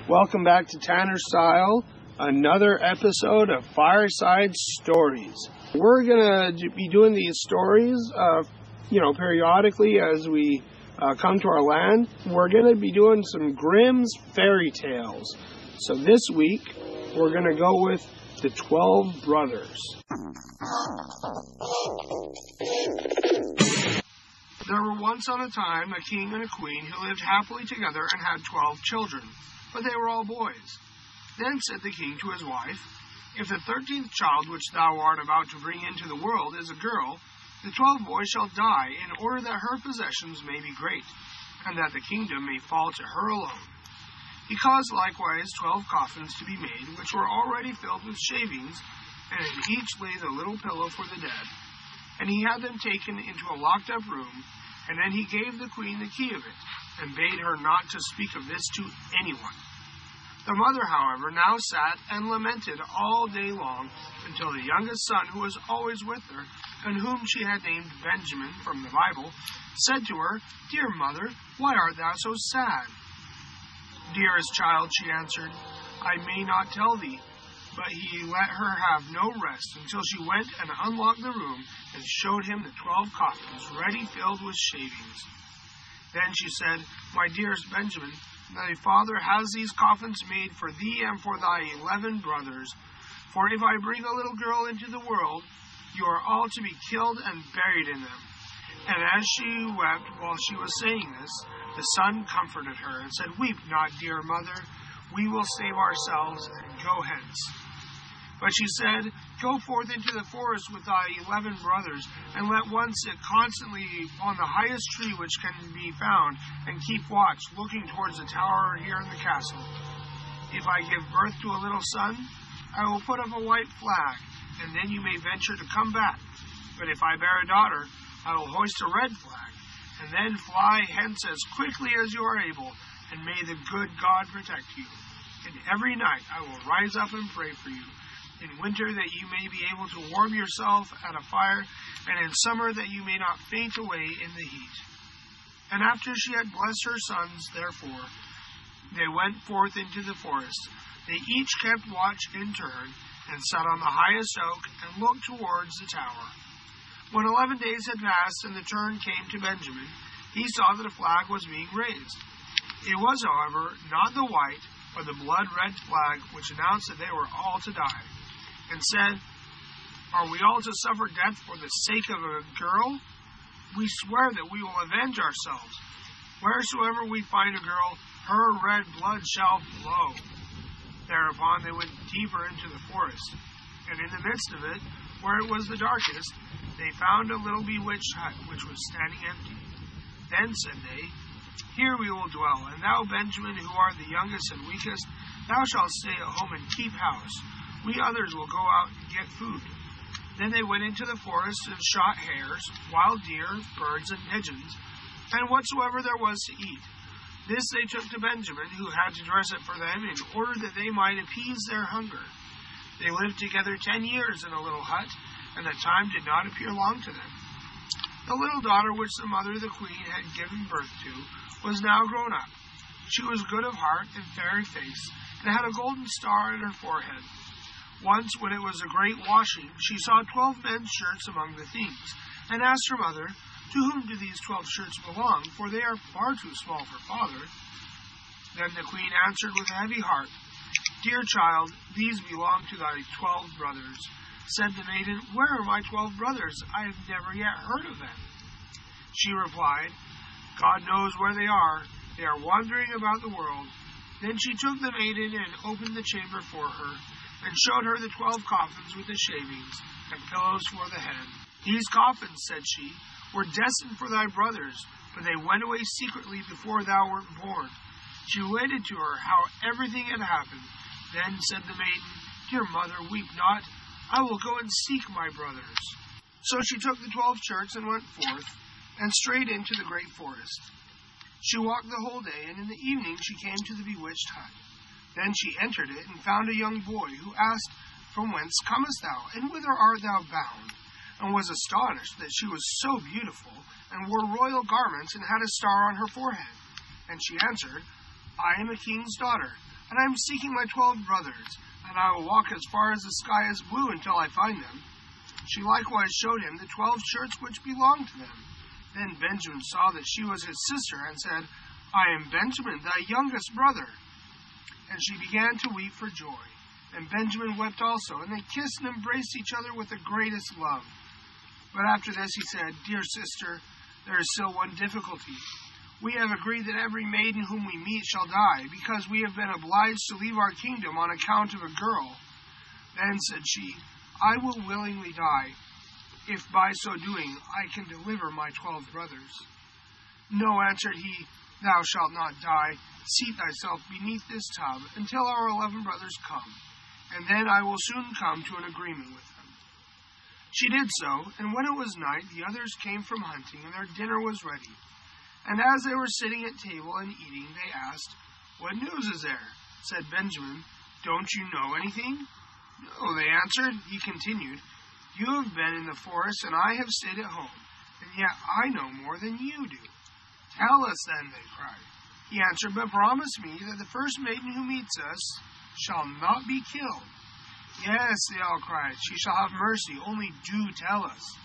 Welcome back to Tanner Style, another episode of Fireside Stories. We're going to be doing these stories, periodically as we come to our land. We're going to be doing some Grimm's Fairy-tales. So this week, we're going to go with the 12 Brothers. There were once on a time a king and a queen who lived happily together and had 12 children. But they were all boys. Then said the king to his wife, "If the 13th child which thou art about to bring into the world is a girl, the 12 boys shall die, in order that her possessions may be great, and that the kingdom may fall to her alone." He caused likewise 12 coffins to be made, which were already filled with shavings, and in each lay the little pillow for the dead. And he had them taken into a locked-up room, and then he gave the queen the key of it, and bade her not to speak of this to anyone. The mother, however, now sat and lamented all day long, until the youngest son, who was always with her, and whom she had named Benjamin from the Bible, said to her, "Dear mother, why art thou so sad?" "Dearest child," she answered, "I may not tell thee." But he let her have no rest until she went and unlocked the room and showed him the 12 coffins ready filled with shavings. Then she said, "My dearest Benjamin, thy father has these coffins made for thee and for thy 11 brothers. For if I bring a little girl into the world, you are all to be killed and buried in them." And as she wept while she was saying this, the son comforted her and said, "Weep not, dear mother, we will save ourselves and go hence." But she said, "Go forth into the forest with thy 11 brothers, and let one sit constantly on the highest tree which can be found, and keep watch, looking towards the tower here in the castle. If I give birth to a little son, I will put up a white flag, and then you may venture to come back. But if I bear a daughter, I will hoist a red flag, and then fly hence as quickly as you are able, and may the good God protect you. And every night I will rise up and pray for you. In winter, that you may be able to warm yourself at a fire, and in summer, that you may not faint away in the heat." And after she had blessed her sons, therefore, they went forth into the forest. They each kept watch in turn, and sat on the highest oak, and looked towards the tower. When 11 days had passed, and the turn came to Benjamin, he saw that a flag was being raised. It was, however, not the white, but the blood-red flag, which announced that they were all to die, and said, "Are we all to suffer death for the sake of a girl? We swear that we will avenge ourselves. Wheresoever we find a girl, her red blood shall flow." Thereupon they went deeper into the forest, and in the midst of it, where it was the darkest, they found a little bewitched hut, which was standing empty. Then said they, "Here we will dwell, and thou, Benjamin, who art the youngest and weakest, thou shalt stay at home and keep house. We others will go out and get food." Then they went into the forest and shot hares, wild deer, birds, and pigeons, and whatsoever there was to eat. This they took to Benjamin, who had to dress it for them, in order that they might appease their hunger. They lived together 10 years in a little hut, and the time did not appear long to them. The little daughter which the mother of the queen had given birth to was now grown up. She was good of heart and fair of face, and had a golden star in her forehead. Once, when it was a great washing, she saw 12 men's shirts among the things, and asked her mother, "To whom do these 12 shirts belong? For they are far too small for father." Then the queen answered with a heavy heart, "Dear child, these belong to thy 12 brothers." Said the maiden, "Where are my 12 brothers? I have never yet heard of them." She replied, "God knows where they are. They are wandering about the world." Then she took the maiden and opened the chamber for her, and showed her the 12 coffins with the shavings, and pillows for the head. "These coffins," said she, "were destined for thy brothers, but they went away secretly before thou wert born." She related to her how everything had happened. Then said the maiden, "Dear mother, weep not. I will go and seek my brothers." So she took the 12 shirts and went forth, and strayed into the great forest. She walked the whole day, and in the evening she came to the bewitched hut. Then she entered it, and found a young boy, who asked, "From whence comest thou, and whither art thou bound?" and was astonished that she was so beautiful, and wore royal garments, and had a star on her forehead. And she answered, "I am a king's daughter. and I am seeking my 12 brothers, and I will walk as far as the sky is blue until I find them." She likewise showed him the 12 shirts which belonged to them. Then Benjamin saw that she was his sister, and said, "I am Benjamin, thy youngest brother." And she began to weep for joy. And Benjamin wept also, and they kissed and embraced each other with the greatest love. But after this he said, "Dear sister, there is still one difficulty. We have agreed that every maiden whom we meet shall die, because we have been obliged to leave our kingdom on account of a girl." Then said she, "I will willingly die, if by so doing I can deliver my 12 brothers." "No," answered he, "thou shalt not die. Seat thyself beneath this tub until our 11 brothers come, and then I will soon come to an agreement with them." She did so, and when it was night, the others came from hunting, and their dinner was ready. And as they were sitting at table and eating, they asked, "What news is there?" Said Benjamin, "Don't you know anything?" "No," they answered. He continued, "You have been in the forest, and I have stayed at home, and yet I know more than you do." "Tell us then," they cried. He answered, "But promise me that the first maiden who meets us shall not be killed." "Yes," they all cried, "she shall have mercy, only do tell us."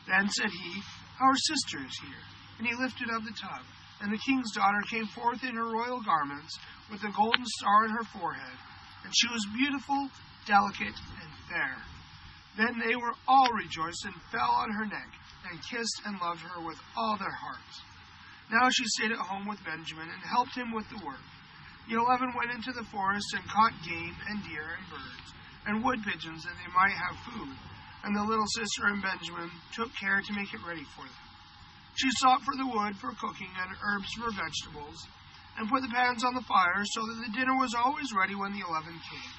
Then said he, "Our sister is here." And he lifted up the tub, and the king's daughter came forth in her royal garments, with a golden star on her forehead, and she was beautiful, delicate, and fair. Then they were all rejoiced, and fell on her neck, and kissed and loved her with all their hearts. Now she stayed at home with Benjamin, and helped him with the work. The 11 went into the forest, and caught game, and deer, and birds, and wood pigeons, that they might have food, and the little sister and Benjamin took care to make it ready for them. She sought for the wood for cooking and herbs for vegetables, and put the pans on the fire so that the dinner was always ready when the 11 came.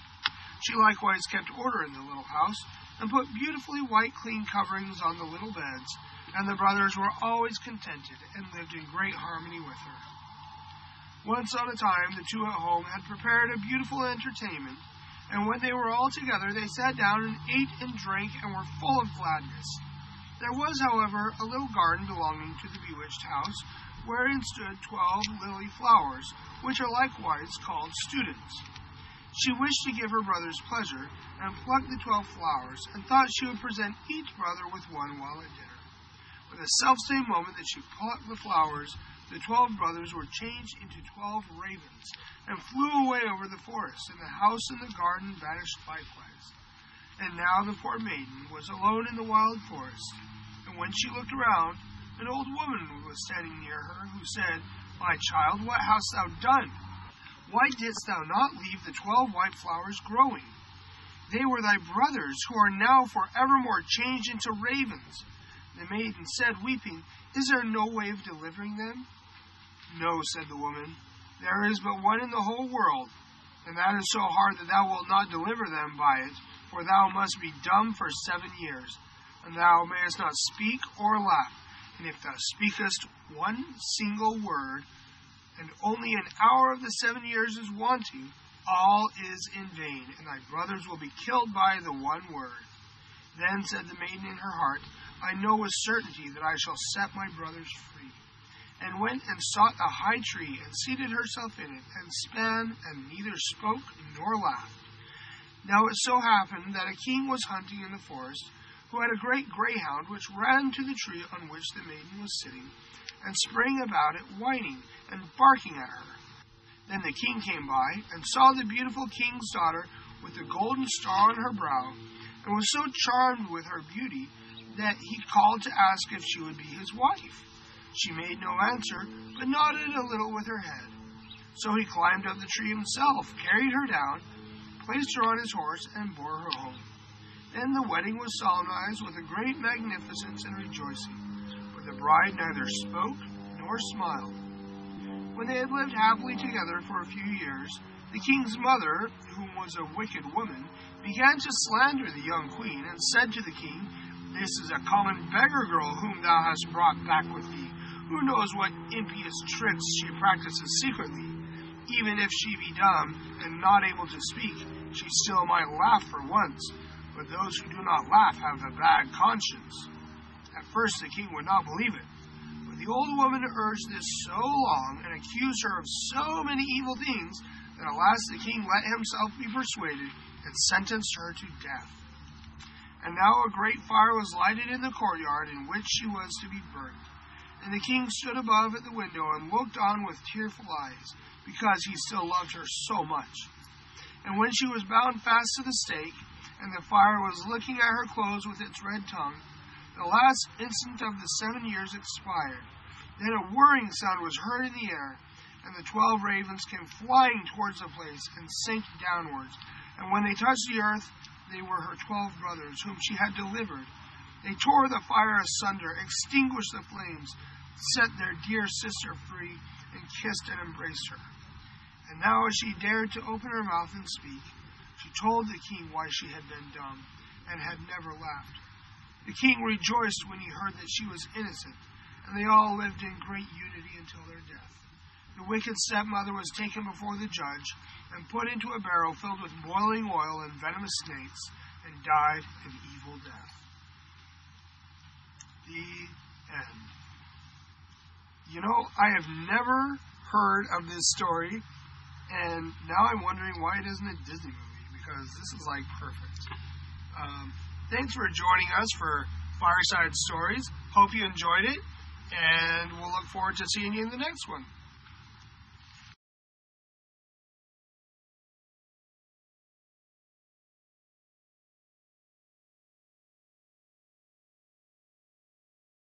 She likewise kept order in the little house, and put beautifully white clean coverings on the little beds, and the brothers were always contented and lived in great harmony with her. Once on a time the two at home had prepared a beautiful entertainment, and when they were all together they sat down and ate and drank and were full of gladness. There was, however, a little garden belonging to the bewitched house, wherein stood 12 lily flowers, which are likewise called students. She wished to give her brothers pleasure, and plucked the 12 flowers, and thought she would present each brother with one while at dinner. But the selfsame moment that she plucked the flowers, the 12 brothers were changed into 12 ravens, and flew away over the forest, and the house and the garden vanished likewise. And now the poor maiden was alone in the wild forest, and when she looked around, an old woman was standing near her, who said, "My child, what hast thou done? Why didst thou not leave the 12 white flowers growing? They were thy brothers, who are now forevermore changed into ravens." The maiden said, weeping, "Is there no way of delivering them?" "No," said the woman, "there is but one in the whole world, and that is so hard that thou wilt not deliver them by it, for thou must be dumb for 7 years, and thou mayest not speak or laugh, and if thou speakest one single word, and only an hour of the 7 years is wanting, all is in vain, and thy brothers will be killed by the one word." Then said the maiden in her heart, "I know with certainty that I shall set my brothers free," and went and sought a high tree, and seated herself in it, and span, and neither spoke nor laughed. Now it so happened that a king was hunting in the forest, who had a great greyhound, which ran to the tree on which the maiden was sitting, and sprang about it, whining and barking at her. Then the king came by, and saw the beautiful king's daughter with the golden star on her brow, and was so charmed with her beauty that he called to ask if she would be his wife. She made no answer, but nodded a little with her head. So he climbed up the tree himself, carried her down, placed her on his horse, and bore her home. Then the wedding was solemnized with a great magnificence and rejoicing, but the bride neither spoke nor smiled. When they had lived happily together for a few years, the king's mother, who was a wicked woman, began to slander the young queen, and said to the king, "This is a common beggar girl whom thou hast brought back with thee. Who knows what impious tricks she practices secretly? Even if she be dumb and not able to speak, she still might laugh for once, but those who do not laugh have a bad conscience." At first the king would not believe it, but the old woman urged this so long, and accused her of so many evil things, Then at last the king let himself be persuaded and sentenced her to death. And now a great fire was lighted in the courtyard in which she was to be burnt. And the king stood above at the window and looked on with tearful eyes, because he still loved her so much. And when she was bound fast to the stake, and the fire was licking at her clothes with its red tongue, the last instant of the 7 years expired. Then a whirring sound was heard in the air, and the 12 ravens came flying towards the place and sank downwards. And when they touched the earth, they were her 12 brothers, whom she had delivered. They tore the fire asunder, extinguished the flames, set their dear sister free, and kissed and embraced her. And now as she dared to open her mouth and speak, she told the king why she had been dumb, and had never laughed. The king rejoiced when he heard that she was innocent, and they all lived in great unity until their death. The wicked stepmother was taken before the judge, and put into a barrel filled with boiling oil and venomous snakes, and died an evil death. The end. You know, I have never heard of this story, and now I'm wondering why it isn't a Disney movie, because this is like perfect. Thanks for joining us for Fireside Stories. Hope you enjoyed it, and we'll look forward to seeing you in the next one.